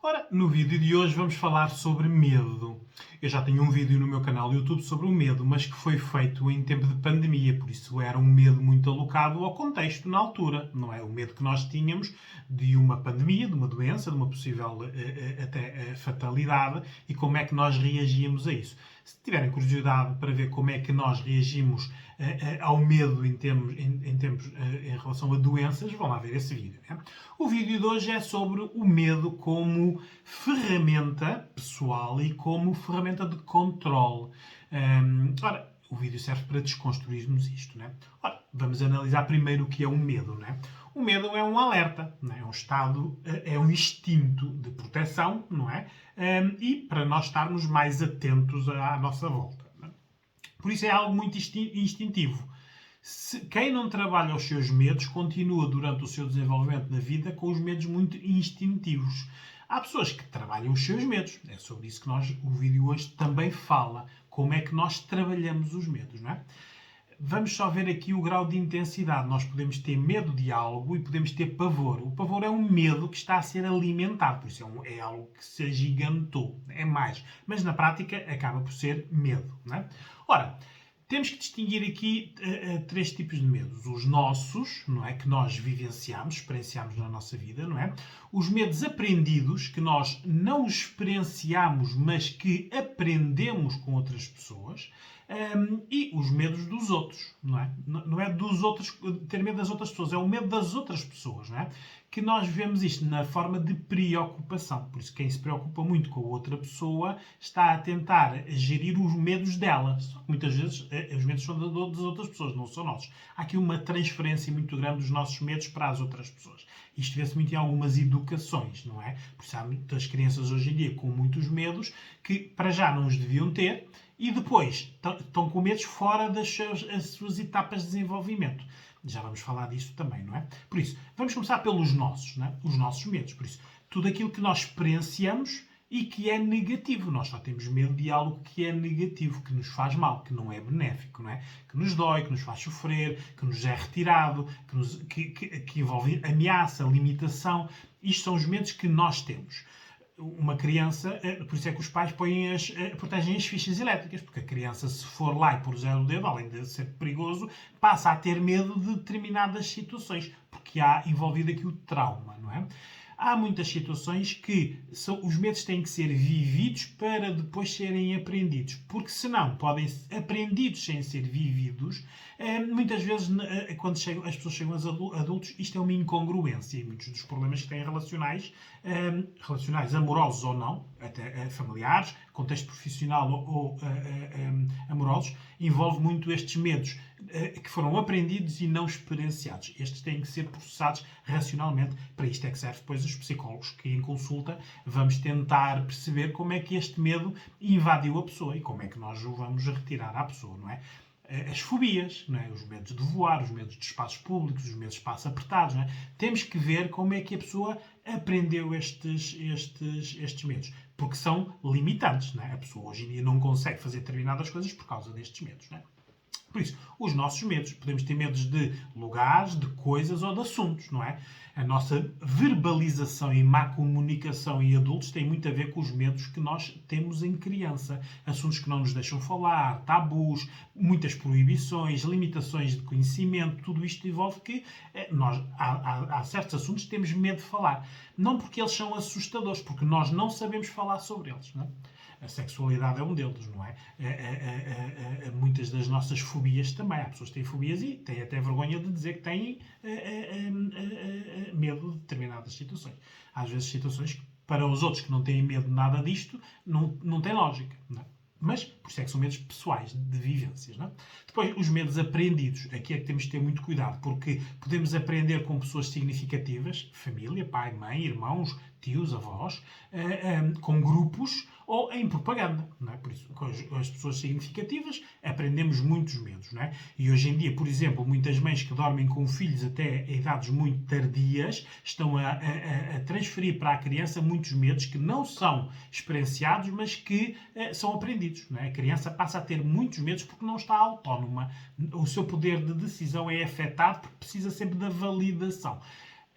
Ora, no vídeo de hoje vamos falar sobre medo. Eu já tenho um vídeo no meu canal YouTube sobre o medo, mas que foi feito em tempo de pandemia, por isso era um medo muito alocado ao contexto na altura, não é? O medo que nós tínhamos de uma pandemia, de uma doença, de uma possível até fatalidade e como é que nós reagíamos a isso. Se tiverem curiosidade para ver como é que nós reagimos ao medo em relação a doenças, vão lá ver esse vídeo. Né? O vídeo de hoje é sobre o medo como ferramenta pessoal e como ferramenta de controle. Ora, o vídeo serve para desconstruirmos isto. Né? Ora, vamos analisar primeiro o que é o medo. Né? O medo é um alerta, não é? É um estado, é um instinto de proteção, não é? E para nós estarmos mais atentos à nossa volta. Não é? Por isso é algo muito instintivo. Quem não trabalha os seus medos continua durante o seu desenvolvimento na vida com os medos muito instintivos. Há pessoas que trabalham os seus medos. É sobre isso que o vídeo hoje também fala. Como é que nós trabalhamos os medos, não é? Vamos só ver aqui o grau de intensidade. Nós podemos ter medo de algo e podemos ter pavor. O pavor é um medo que está a ser alimentado, por isso é algo que se agigantou, é mais. Mas na prática acaba por ser medo. Não é? Ora, temos que distinguir aqui três tipos de medos. Os nossos, não é? Que nós vivenciamos, experienciamos na nossa vida, não é? Os medos aprendidos, que nós não experienciamos, mas que aprendemos com outras pessoas. E os medos dos outros, não é? Não é dos outros, ter medo das outras pessoas, é o medo das outras pessoas, não é? Que nós vemos isto na forma de preocupação. Por isso, quem se preocupa muito com a outra pessoa está a tentar gerir os medos dela. Só que muitas vezes os medos são das outras pessoas, não são nossos. Há aqui uma transferência muito grande dos nossos medos para as outras pessoas. Isto vê-se muito em algumas educações, não é? Por isso há muitas crianças hoje em dia com muitos medos que para já não os deviam ter e depois estão com medos fora das suas etapas de desenvolvimento. Já vamos falar disso também, não é? Por isso, vamos começar pelos nossos, não é? Os nossos medos. Por isso, tudo aquilo que nós experienciamos e que é negativo. Nós só temos medo de algo que é negativo, que nos faz mal, que não é benéfico, não é? Que nos dói, que nos faz sofrer, que nos é retirado, que envolve ameaça, limitação. Isto são os medos que nós temos. Uma criança, por isso é que os pais protegem as fichas elétricas, porque a criança, se for lá e puser o dedo, além de ser perigoso, passa a ter medo de determinadas situações, porque há envolvido aqui o trauma, não é? Há muitas situações que os medos têm que ser vividos para depois serem aprendidos, porque senão podem ser aprendidos sem ser vividos. Muitas vezes, quando as pessoas chegam aos adultos, isto é uma incongruência e muitos dos problemas que têm relacionais, amorosos ou não, até familiares, contexto profissional ou amorosos, envolve muito estes medos que foram aprendidos e não experienciados. Estes têm que ser processados racionalmente. Para isto é que serve depois os psicólogos, que em consulta vamos tentar perceber como é que este medo invadiu a pessoa e como é que nós o vamos retirar à pessoa, não é? As fobias, não é? Os medos de voar, os medos de espaços públicos, os medos de espaços apertados. Não é? Temos que ver como é que a pessoa aprendeu estes medos, porque são limitantes. Não é? A pessoa hoje em dia não consegue fazer determinadas coisas por causa destes medos. Não é? Por isso, os nossos medos. Podemos ter medos de lugares, de coisas ou de assuntos, não é? A nossa verbalização e má comunicação em adultos tem muito a ver com os medos que nós temos em criança. Assuntos que não nos deixam falar, tabus, muitas proibições, limitações de conhecimento, tudo isto envolve que há certos assuntos que temos medo de falar. Não porque eles são assustadores, porque nós não sabemos falar sobre eles, não é? A sexualidade é um deles, não é? Muitas das nossas fobias também. Há pessoas que têm fobias e têm até vergonha de dizer que têm medo de determinadas situações. Às vezes situações que, para os outros que não têm medo de nada disto, não tem lógica, não é? Mas, por isso é que são medos pessoais, de vivências. Não é? Depois, os medos aprendidos. Aqui é que temos que ter muito cuidado, porque podemos aprender com pessoas significativas, família, pai, mãe, irmãos, tios, avós, com grupos ou em propaganda. Não é? Por isso, com as pessoas significativas, aprendemos muitos medos. Não é? E hoje em dia, por exemplo, muitas mães que dormem com filhos até a idades muito tardias estão a transferir para a criança muitos medos que não são experienciados, mas que são aprendidos. Não é? A criança passa a ter muitos medos porque não está autónoma. O seu poder de decisão é afetado porque precisa sempre da validação.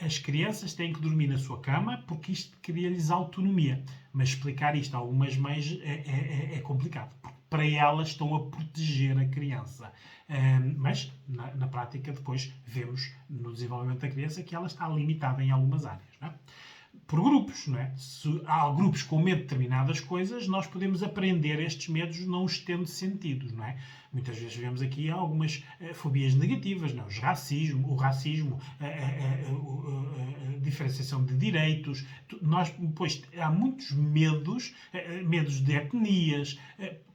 as crianças têm que dormir na sua cama porque isto cria-lhes autonomia. Mas explicar isto a algumas mães é complicado, porque para elas estão a proteger a criança. Mas, na prática, depois vemos no desenvolvimento da criança que ela está limitada em algumas áreas. Não é? Por grupos, não é? Se há grupos com medo de determinadas coisas, nós podemos aprender estes medos não os tendo sentidos, não é? Muitas vezes vemos aqui algumas fobias negativas, não é? O racismo, a diferenciação de direitos. Nós, pois, há muitos medos, medos de etnias,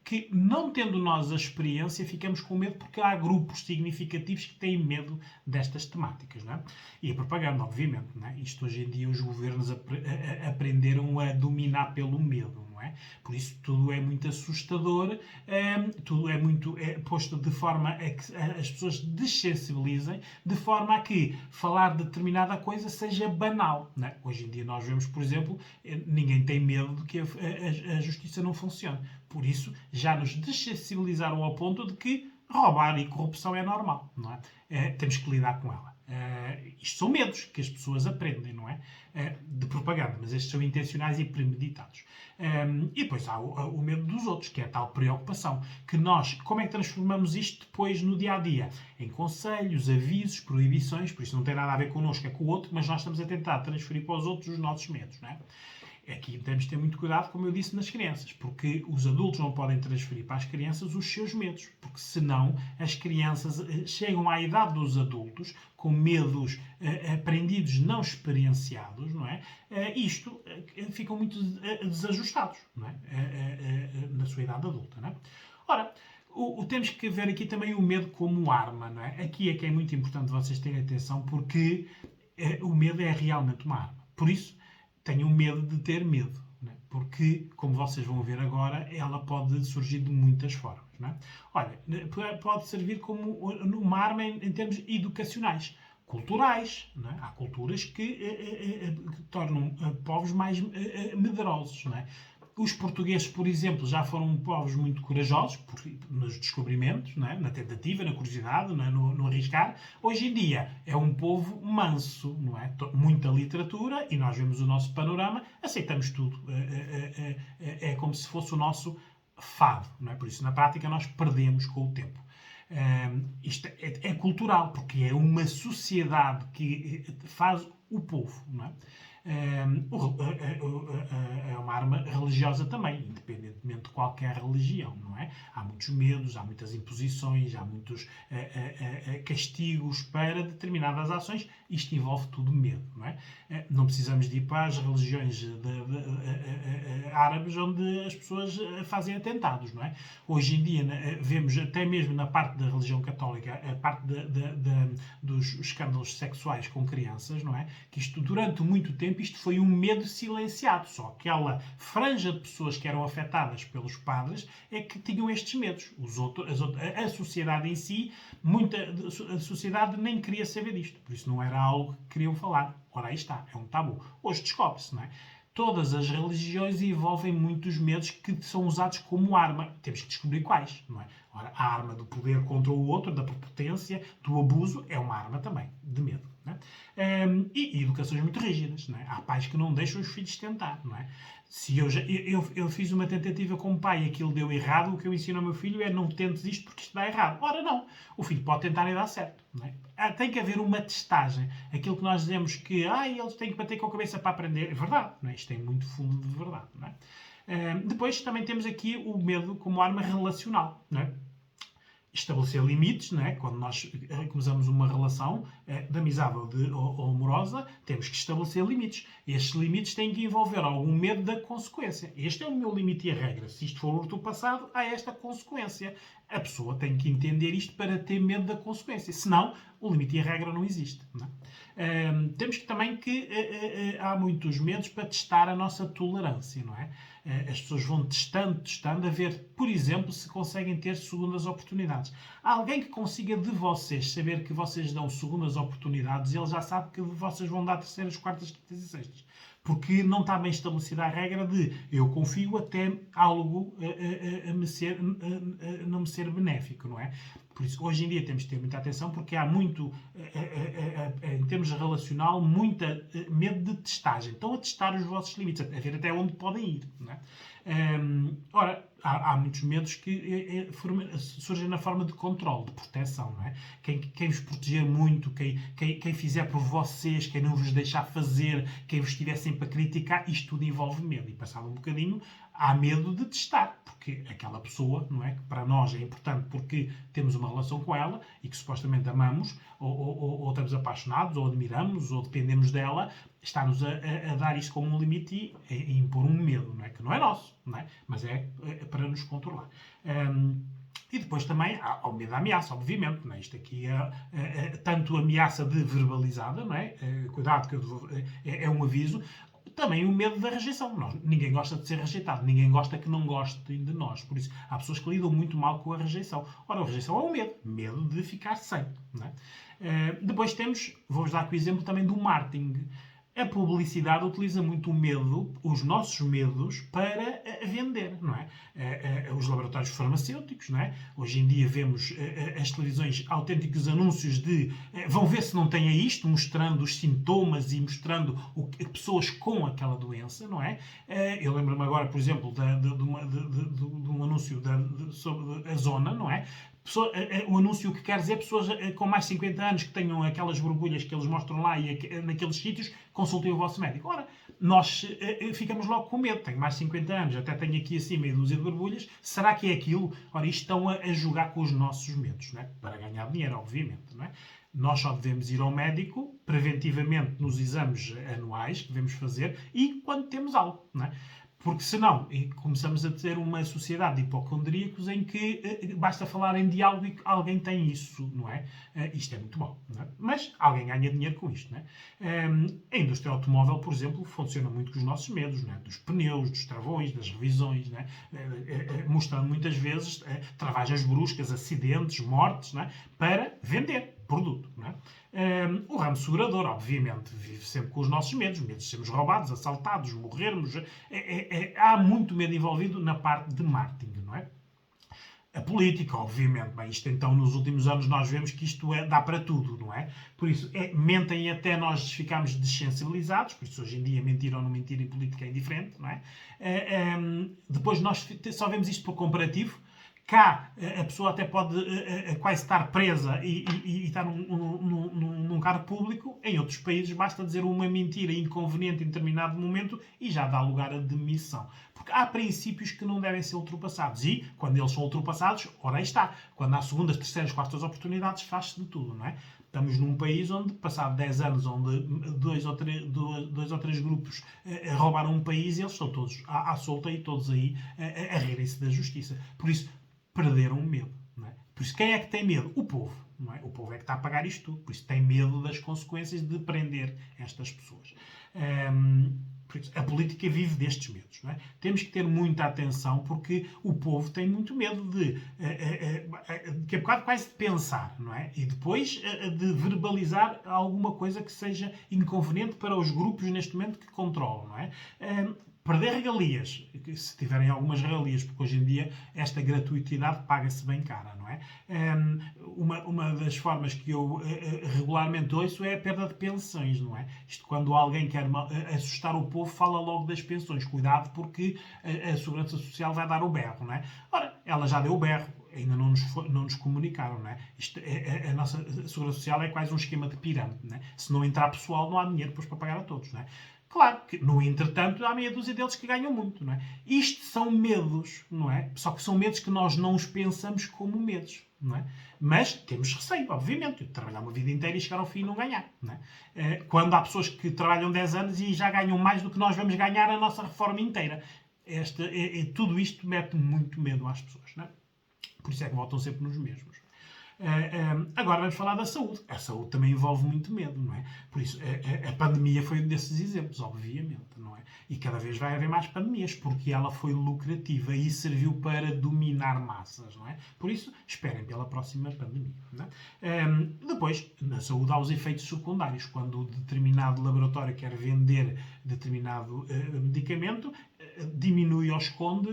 que, não tendo nós a experiência, ficamos com medo porque há grupos significativos que têm medo destas temáticas. Não é? E a propaganda, obviamente. Não é? Isto hoje em dia os governos aprenderam a dominar pelo medo. Não é? Por isso tudo é muito assustador, tudo é muito posto de forma a que as pessoas dessensibilizem, de forma a que falar de determinada coisa seja banal. Não é? Hoje em dia nós vemos, por exemplo, ninguém tem medo de que a justiça não funcione. Por isso, já nos dessensibilizaram ao ponto de que roubar e corrupção é normal, não é? Temos que lidar com ela. Isto são medos que as pessoas aprendem, não é? De propaganda, mas estes são intencionais e premeditados. E depois há o medo dos outros, que é a tal preocupação. Que nós, como é que transformamos isto depois no dia-a-dia? Em conselhos, avisos, proibições, por isso não tem nada a ver connosco, é com o outro, mas nós estamos a tentar transferir para os outros os nossos medos, não é? Aqui temos de ter muito cuidado, como eu disse, nas crianças, porque os adultos não podem transferir para as crianças os seus medos, porque senão as crianças chegam à idade dos adultos com medos aprendidos, não experienciados, não é? Ficam muito desajustados, não é? Na sua idade adulta, não é? Ora, temos que ver aqui também o medo como arma, não é? Aqui é que é muito importante vocês terem atenção, porque o medo é realmente uma arma. Por isso, tenham medo de ter medo, né? Porque, como vocês vão ver agora, ela pode surgir de muitas formas. Né? Olha, pode servir como uma arma em termos educacionais, culturais. Né? Há culturas que tornam povos mais medrosos. Né? Os portugueses, por exemplo, já foram povos muito corajosos nos descobrimentos, não é? Na tentativa, na curiosidade, não é? no arriscar. Hoje em dia é um povo manso, não é? Muita literatura e nós vemos o nosso panorama, aceitamos tudo. É como se fosse o nosso fado. Não é? Por isso, na prática, nós perdemos com o tempo. Isto é cultural, porque é uma sociedade que faz o povo. Não é? É uma arma religiosa também, independentemente de qualquer religião, não é? Há muitos medos, há muitas imposições, há muitos castigos para determinadas ações. Isto envolve tudo medo, não é? Não precisamos de ir para as religiões árabes onde as pessoas fazem atentados, não é? Hoje em dia vemos até mesmo na parte da religião católica a parte dos escândalos sexuais com crianças, não é? Que isto durante muito tempo isto foi um medo silenciado. Só aquela franja de pessoas que eram afetadas pelos padres é que tinham estes medos. A sociedade em si, a sociedade nem queria saber disto. Por isso não era algo que queriam falar. Ora, aí está, é um tabu. Hoje descobre-se, não é? Todas as religiões envolvem muitos medos que são usados como arma. Temos que descobrir quais, não é? Ora, a arma do poder contra o outro, da prepotência, do abuso, é uma arma também de medo. Não é? E educações muito rígidas. Não é? Há pais que não deixam os filhos tentar. Não é? Se eu fiz uma tentativa como pai e aquilo deu errado, o que eu ensino ao meu filho é não tentes isto porque isto dá errado. Ora, não. O filho pode tentar e dar certo. Não é? Tem que haver uma testagem. Aquilo que nós dizemos que eles têm que bater com a cabeça para aprender, é verdade. Não é? Isto tem muito fundo de verdade. Não é? Depois também temos aqui o medo como arma relacional. Não é? Estabelecer limites, não é? Quando nós começamos uma relação de amizade ou amorosa, temos que estabelecer limites. Estes limites têm que envolver algum medo da consequência. Este é o meu limite e a regra. Se isto for ultrapassado, há esta consequência. A pessoa tem que entender isto para ter medo da consequência. Senão, o limite e a regra não existe. Não é? Temos que também que há muitos medos para testar a nossa tolerância, não é? As pessoas vão testando, a ver, por exemplo, se conseguem ter segundas oportunidades. Há alguém que consiga de vocês saber que vocês dão segundas oportunidades e ele já sabe que vocês vão dar terceiras, quartas, quintas e sextas. Porque não está bem estabelecida a regra de eu confio até algo não me ser benéfico, não é? Por isso, hoje em dia temos de ter muita atenção porque há muito, em termos relacional, muita medo de testagem. Estão a testar os vossos limites, a ver até onde podem ir. Não é? Ora, há muitos medos que surgem na forma de controle, de proteção. Não é? Quem vos proteger muito, quem fizer por vocês, quem não vos deixar fazer, quem vos estiver sempre a criticar, isto tudo envolve medo. E passado um bocadinho, há medo de testar, porque aquela pessoa, não é? Que para nós é importante porque temos uma relação com ela e que supostamente amamos, ou estamos apaixonados, ou admiramos, ou dependemos dela, está-nos a dar isso como um limite e a impor um medo, não é? Que não é nosso, não é? Mas é para nos controlar. E depois também há o medo da ameaça, obviamente. Não é? Isto aqui é tanto ameaça de verbalizada, não é? Cuidado, que é um aviso. Também o medo da rejeição. Ninguém gosta de ser rejeitado. Ninguém gosta que não gostem de nós. Por isso, há pessoas que lidam muito mal com a rejeição. Ora, a rejeição é o medo. Medo de ficar sem. Não é? Depois temos, vou-vos dar aqui o exemplo também do marketing. A publicidade utiliza muito o medo, os nossos medos, para vender, não é? Os laboratórios farmacêuticos, não é? Hoje em dia vemos as televisões autênticos anúncios de vão ver se não têm isto, mostrando os sintomas e mostrando pessoas com aquela doença, não é? Eu lembro-me agora, por exemplo, de um anúncio sobre a zona, não é? O anúncio que quer dizer pessoas com mais de 50 anos que tenham aquelas borbulhas que eles mostram lá e naqueles sítios, consultem o vosso médico. Ora, nós ficamos logo com medo. Tenho mais de 50 anos, até tenho aqui assim meia dúzia de borbulhas. Será que é aquilo? Ora, isto estão a jogar com os nossos medos, não é? Para ganhar dinheiro, obviamente, não é? Nós só devemos ir ao médico preventivamente nos exames anuais que devemos fazer e quando temos algo, não é? Porque senão começamos a ter uma sociedade de hipocondríacos em que basta falar em diálogo e que alguém tem isso, não é? Isto é muito bom, não é? Mas alguém ganha dinheiro com isto, não é? A indústria automóvel, por exemplo, funciona muito com os nossos medos, não é? Dos pneus, dos travões, das revisões, não é? Mostrando muitas vezes travagens bruscas, acidentes, mortes, não é? Para vender produto, não é? O ramo segurador, obviamente, vive sempre com os nossos medos de sermos roubados, assaltados, morrermos. Há muito medo envolvido na parte de marketing, não é? A política, obviamente. Bem, isto então, nos últimos anos, nós vemos que isto dá para tudo, não é? Por isso, mentem até nós ficarmos dessensibilizados, por isso hoje em dia mentir ou não mentir em política é indiferente, não é? Depois nós só vemos isto por comparativo. Cá, a pessoa até pode quase estar presa e estar num cargo público. Em outros países, basta dizer uma mentira inconveniente em determinado momento e já dá lugar à demissão. Porque há princípios que não devem ser ultrapassados. E, quando eles são ultrapassados, ora aí está. Quando há segundas, terceiras, quartas oportunidades, faz-se de tudo, não é? Estamos num país onde, passado 10 anos, onde dois ou três grupos roubaram um país e eles estão todos à solta e todos aí a rirem-se da justiça. Por isso, perderam o medo. Não é? Por isso, quem é que tem medo? O povo. Não é? O povo é que está a pagar isto tudo. Por isso, tem medo das consequências de prender estas pessoas. Por isso, a política vive destes medos. Não é? Temos que ter muita atenção porque o povo tem muito medo que é bocado quase de pensar, não é? E depois de verbalizar alguma coisa que seja inconveniente para os grupos neste momento que controlam, não é? Perder regalias, se tiverem algumas regalias, porque hoje em dia esta gratuitidade paga-se bem cara, não é? Uma das formas que eu regularmente ouço é a perda de pensões, não é? Isto quando alguém quer assustar o povo, fala logo das pensões. Cuidado porque a Segurança Social vai dar o berro, não é? Ora, ela já deu o berro. Ainda não nos comunicaram, não é? A nossa Segurança Social é quase um esquema de pirâmide, não é? Se não entrar pessoal, não há dinheiro depois para pagar a todos, não é? Claro que, no entretanto, há meia dúzia deles que ganham muito, não é? Isto são medos, não é? Só que são medos que nós não os pensamos como medos, não é? Mas temos receio, obviamente, de trabalhar uma vida inteira e chegar ao fim e não ganhar, não é? Quando há pessoas que trabalham 10 anos e já ganham mais do que nós vamos ganhar a nossa reforma inteira. Tudo isto mete muito medo às pessoas, não é? Por isso é que votam sempre nos mesmos. Agora vamos falar da saúde. A saúde também envolve muito medo, não é? Por isso, a pandemia foi um desses exemplos, obviamente, não é? E cada vez vai haver mais pandemias, porque ela foi lucrativa e serviu para dominar massas, não é? Por isso, esperem pela próxima pandemia, não é? Depois, na saúde há os efeitos secundários. Quando determinado laboratório quer vender determinado medicamento, diminui ou esconde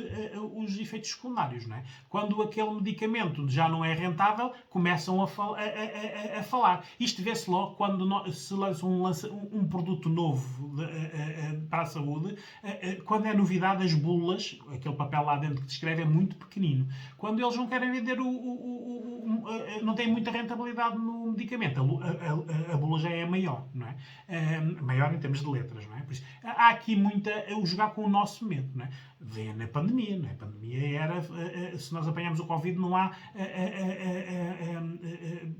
os efeitos secundários. Não é? Quando aquele medicamento já não é rentável, começam a falar. Isto vê-se logo quando se lança um produto novo para a saúde, quando é novidade, as bulas, aquele papel lá dentro que descreve, é muito pequenino. Quando eles não querem vender não têm muita rentabilidade no medicamento, a bula já é maior, não é? Maior em termos de letras, não é? Por isso, há aqui o jogar com o nosso medo, não é? Vê na pandemia, não é? A pandemia era, se nós apanhamos o Covid, não há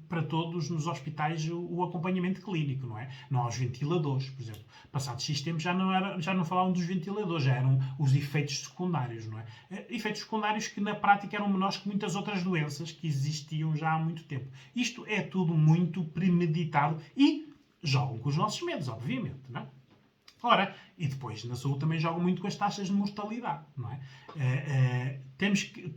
para todos nos hospitais o acompanhamento clínico, não é? Não há os ventiladores, por exemplo. Passados X tempo já não falavam dos ventiladores, já eram os efeitos secundários, não é? Efeitos secundários que na prática eram menores que muitas outras doenças que existiam já há muito tempo. Isto é tudo muito premeditado e jogam com os nossos medos, obviamente, não é? Ora, e depois na saúde também jogam muito com as taxas de mortalidade, não é?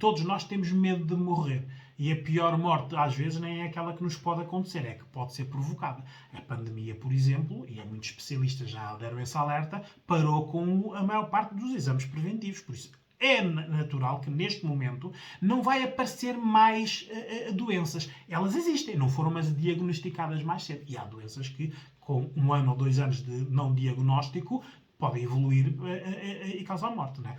Todos nós temos medo de morrer. E a pior morte, às vezes, nem é aquela que nos pode acontecer, é que pode ser provocada. A pandemia, por exemplo, e muitos especialistas já deram esse alerta, parou com a maior parte dos exames preventivos. Por isso, é natural que neste momento não vai aparecer mais doenças. Elas existem, não foram mas diagnosticadas mais cedo. E há doenças que, com 1 ano ou 2 anos de não diagnóstico, podem evoluir e causar morte, não é?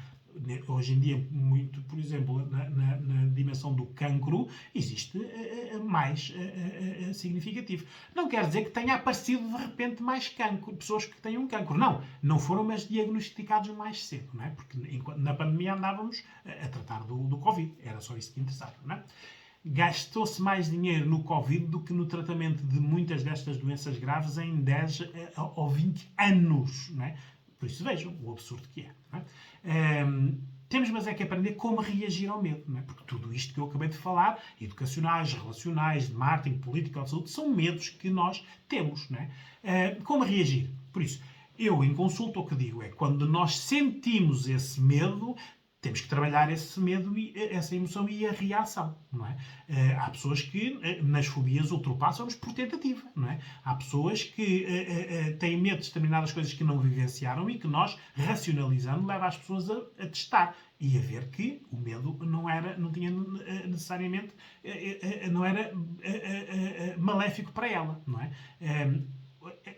Hoje em dia, muito, por exemplo, na dimensão do cancro, existe mais significativo. Não quer dizer que tenha aparecido de repente mais cancro, pessoas que tenham cancro. Não foram mas diagnosticados mais cedo, não é? Porque na pandemia andávamos a tratar do Covid, era só isso que interessava, não é? Gastou-se mais dinheiro no Covid do que no tratamento de muitas destas doenças graves em 10 ou 20 anos, não é? Por isso vejam o absurdo que é. Não é? Temos mas é que aprender como reagir ao medo, não é? Porque tudo isto que eu acabei de falar, educacionais, relacionais, de marketing, político, de saúde, são medos que nós temos, não é? Como reagir? Por isso, eu em consulta o que digo é, quando nós sentimos esse medo, temos que trabalhar esse medo, essa emoção e a reação, não é? Há pessoas que nas fobias ultrapassam-nos por tentativa, não é? Há pessoas que têm medo de determinadas coisas que não vivenciaram e que nós, racionalizando, leva as pessoas a testar e a ver que o medo não tinha necessariamente, não era maléfico para ela, não é?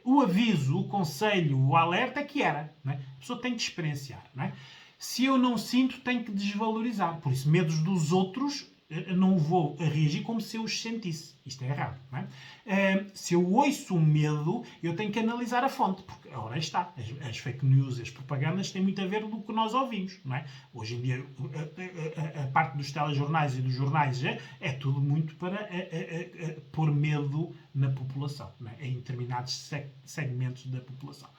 O aviso, o conselho, o alerta é que era, não é? A pessoa tem que experienciar, não é? Se eu não sinto, tenho que desvalorizar. Por isso, medos dos outros, não vou reagir como se eu os sentisse. Isto é errado, não é? Se eu ouço um medo, eu tenho que analisar a fonte, porque ora está. As fake news, as propagandas têm muito a ver com o que nós ouvimos, não é? Hoje em dia, a parte dos telejornais e dos jornais é tudo muito para pôr medo na população, não é? Em determinados segmentos da população.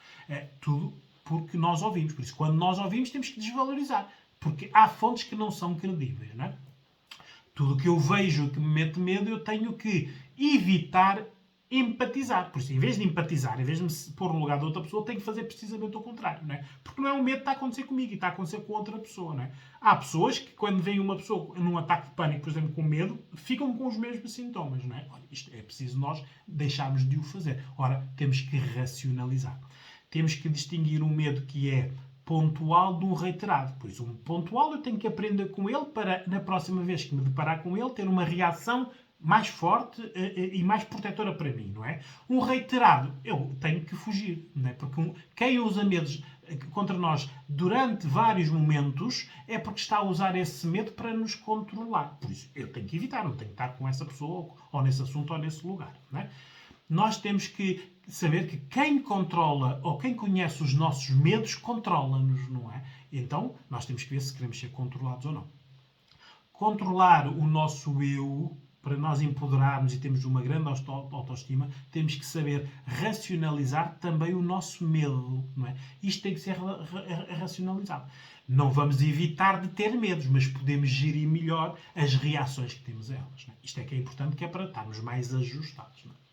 Tudo porque nós ouvimos. Por isso, quando nós ouvimos, temos que desvalorizar. Porque há fontes que não são credíveis, não é? Tudo o que eu vejo que me mete medo, eu tenho que evitar empatizar. Por isso, em vez de empatizar, em vez de me pôr no lugar de outra pessoa, tenho que fazer precisamente o contrário, não é? Porque não é um medo que está a acontecer comigo e está a acontecer com outra pessoa, não é? Há pessoas que, quando vem uma pessoa num ataque de pânico, por exemplo, com medo, ficam com os mesmos sintomas, não é? Olha, isto é preciso nós deixarmos de o fazer. Ora, temos que racionalizar. Temos que distinguir um medo que é pontual de um reiterado. Por isso, um pontual eu tenho que aprender com ele para, na próxima vez que me deparar com ele, ter uma reação mais forte e mais protetora para mim, não é? Um reiterado, eu tenho que fugir, não é? Porque quem usa medos contra nós durante vários momentos é porque está a usar esse medo para nos controlar. Por isso, eu tenho que evitar, não tenho que estar com essa pessoa ou nesse assunto ou nesse lugar, não é? Nós temos que saber que quem controla ou quem conhece os nossos medos controla-nos, não é? Então, nós temos que ver se queremos ser controlados ou não. Controlar o nosso eu, para nós empoderarmos e termos uma grande autoestima, temos que saber racionalizar também o nosso medo, não é? Isto tem que ser racionalizado. Não vamos evitar de ter medos, mas podemos gerir melhor as reações que temos a elas, não é? Isto é que é importante, que é para estarmos mais ajustados, não é?